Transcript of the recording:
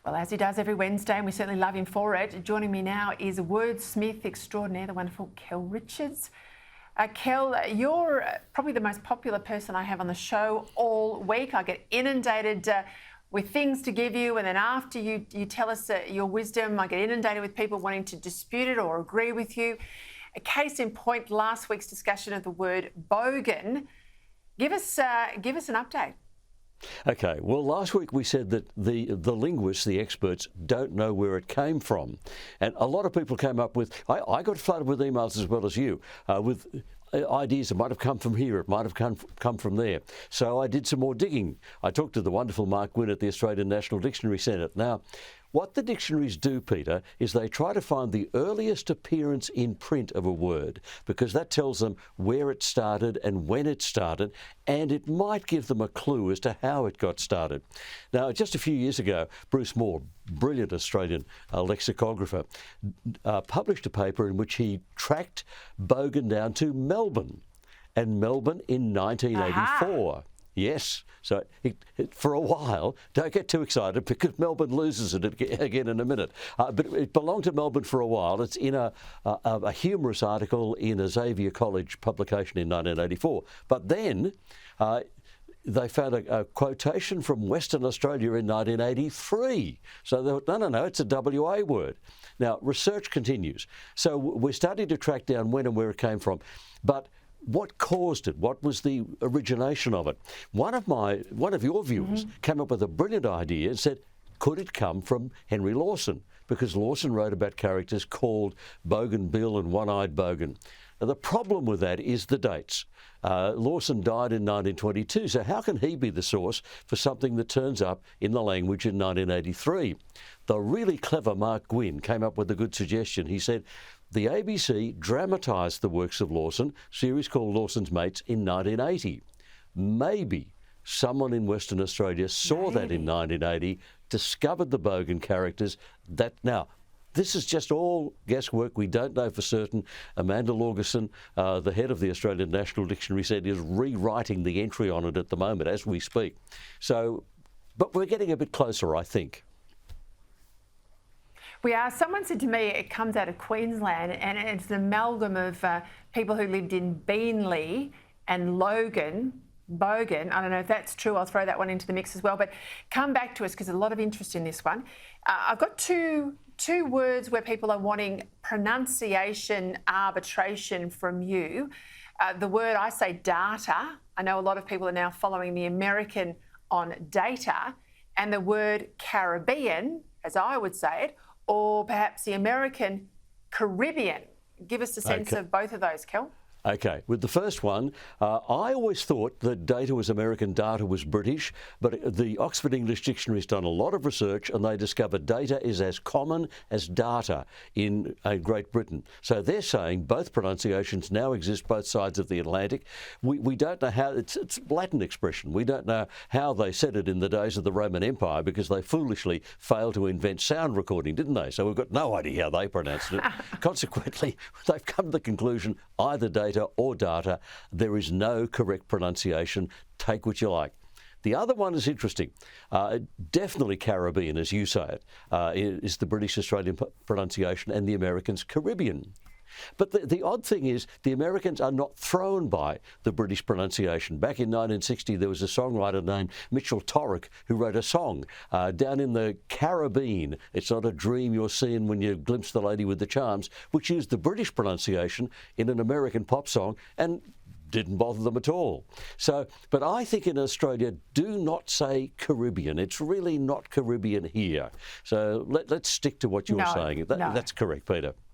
Well, as he does every Wednesday, and we certainly love him for it, joining me now is wordsmith extraordinaire, the wonderful Kel Richards. Kel, you're probably the most popular person I have on the show all week. I get inundated with things to give you, and then after you tell us your wisdom, I get inundated with people wanting to dispute it or agree with you. A case in point, last week's discussion of the word bogan. Give us an update. Okay, well, last week we said that the linguists, the experts, don't know where it came from. And a lot of people came up with, I got flooded with emails as well as you, with ideas that might have come from here, it might have come from there. So I did some more digging. I talked to the wonderful Mark Gwynn at the Australian National Dictionary Centre. Now, what the dictionaries do, Peter, is they try to find the earliest appearance in print of a word, because that tells them where it started and when it started, and it might give them a clue as to how it got started. Now, just a few years ago, Bruce Moore, brilliant Australian lexicographer, published a paper in which he tracked bogan down to Melbourne, and Melbourne in 1984. Aha. Yes, so for a while, don't get too excited because Melbourne loses it again in a minute. But it belonged to Melbourne for a while. It's in a humorous article in a Xavier College publication in 1984. But then they found a quotation from Western Australia in 1983. So they thought, no, it's a WA word. Now, research continues. So we're starting to track down when and where it came from. But what caused it? What was the origination of it? One of your viewers came up with a brilliant idea and said, could it come from Henry Lawson? Because Lawson wrote about characters called Bogan Bill and One-Eyed Bogan. Now, the problem with that is the dates. Lawson died in 1922, so how can he be the source for something that turns up in the language in 1983? The really clever Mark Gwynn came up with a good suggestion. He said, the ABC dramatised the works of Lawson, series called Lawson's Mates, in 1980. Maybe someone in Western Australia saw that in 1980, discovered the bogan characters. Now, this is just all guesswork. We don't know for certain. Amanda Lorgeson, the head of the Australian National Dictionary, said is rewriting the entry on it at the moment as we speak. So, but we're getting a bit closer, I think. We are. Someone said to me it comes out of Queensland, and it's an amalgam of people who lived in Beenleigh and Logan, bogan. I don't know if that's true. I'll throw that one into the mix as well. But come back to us because there's a lot of interest in this one. I've got two words where people are wanting pronunciation arbitration from you. The word, I say data. I know a lot of people are now following the American on data. And the word Caribbean, as I would say it, or perhaps the American Caribbean. Give us a sense of both of those, Kel. Okay, with the first one, I always thought that data was American, data was British, but the Oxford English Dictionary has done a lot of research and they discovered data is as common as data in Great Britain. So they're saying both pronunciations now exist both sides of the Atlantic. We don't know how, it's Latin expression. We don't know how they said it in the days of the Roman Empire because they foolishly failed to invent sound recording, didn't they? So we've got no idea how they pronounced it. Consequently, they've come to the conclusion either data or data, there is no correct pronunciation. Take what you like. The other one is interesting. Definitely Caribbean, as you say it, is the British-Australian pronunciation, and the Americans Caribbean. But the odd thing is the Americans are not thrown by the British pronunciation. Back in 1960, there was a songwriter named Mitchell Torrick who wrote a song down in the Caribbean. It's not a dream you're seeing when you glimpse the lady with the charms, which used the British pronunciation in an American pop song and didn't bother them at all. So, but I think in Australia, do not say Caribbean. It's really not Caribbean here. So let's stick to what you're saying. That's correct, Peter.